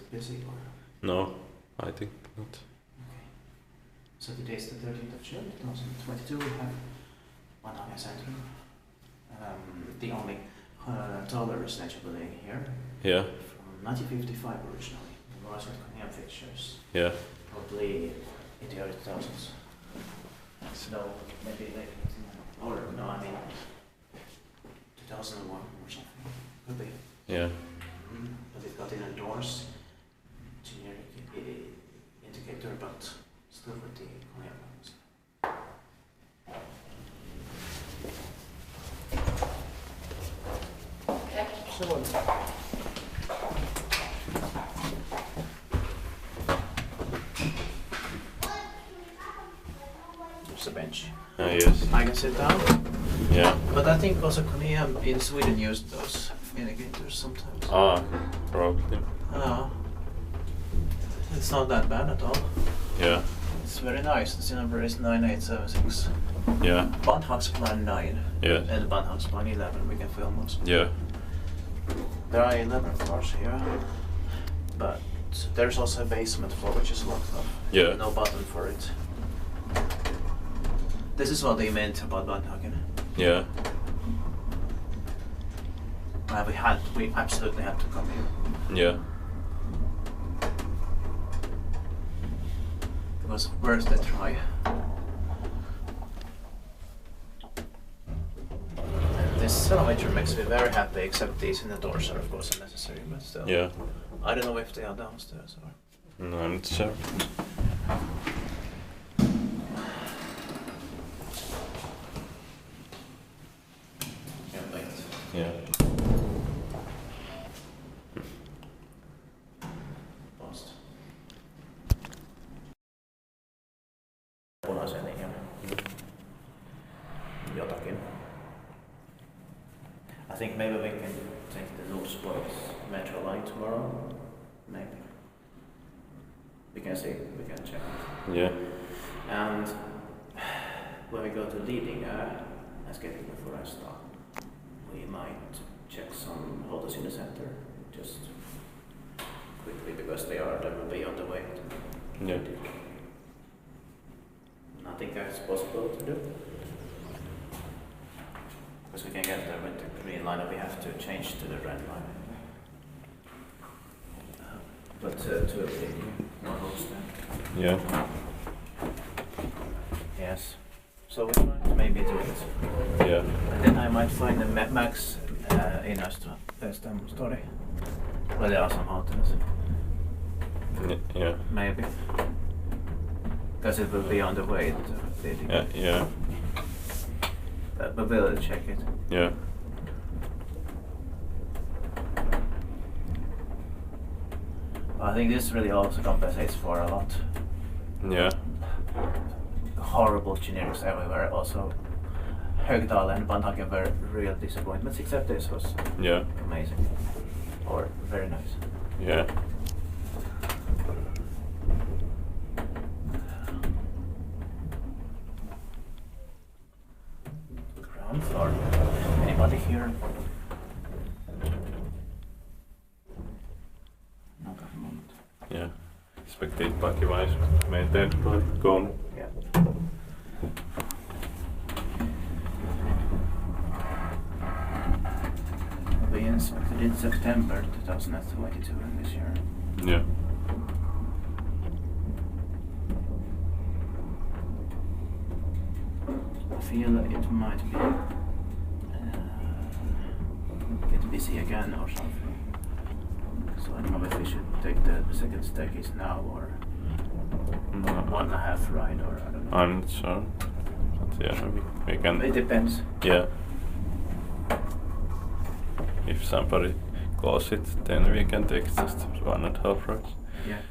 it busy or? No, I think not. Okay. So today is the 13th of June 2022. We have Bandhagen Center, the only taller residential building here. Yeah. From 1955 originally. It was with Kone fixtures. Yeah. Probably in the early 2000s. So maybe late, or no, I mean 2001 or something. Could be. Yeah. But it got inner doors, generic indicator, but still with the Kone ones. There's a bench. Yes. I can sit down. Yeah. But I think also Kone in Sweden used those indicators sometimes. Probably. It's not that bad at all. Yeah. It's very nice. The number is 9876. Yeah. Bandhagsplan 9. Yeah. And Bandhagsplan 11 we can film also. Yeah. There are 11 floors here. But there's also a basement floor which is locked off. Yeah. No button for it. This is what they meant about Bandhagen. Yeah. We absolutely had to come here. Yeah. It was worth the try. And this elevator makes me very happy, except these in the doors are of course unnecessary, but still. Yeah. I don't know if they are downstairs or... No, I'm not sure. Yeah. Lost. Punaisen ja jotakin. I think maybe we can take the Northport metro line tomorrow. Maybe. We can see, we can check it. Yeah. And when we go to Lidingö, let's get it before I start. We might check some hotels in the center, just quickly, because they will be on the way. Yeah. I think that's possible to do. Because we can get there with the green line, and we have to change to the red line. But two of the more hooks there. Yeah. Yes. So we might maybe do it. Yeah. And then I might find the Max in Östam story. Where there are some hotels. Yeah. Maybe. Because it will be on the way to Lidingö. Yeah. Yeah. But we'll check it. Yeah. I think this really also compensates for a lot. Yeah. Horrible generics everywhere. Also, Högdal and Bandhagen were real disappointments, except this was amazing. Or very nice. Yeah. Ground floor. Anybody here? Not at the moment. Yeah. Spectate-packivais maintained by Kone. Yeah. We inspected in September 2022 in this year. Yeah. I feel it might be get busy again or something. So I don't know if we should take the second staircase now or 1.5 ride, or I don't know. I'm not sure. But yeah, we can. It depends. Yeah. If somebody calls it, then we can take just 1.5 rides. Yeah.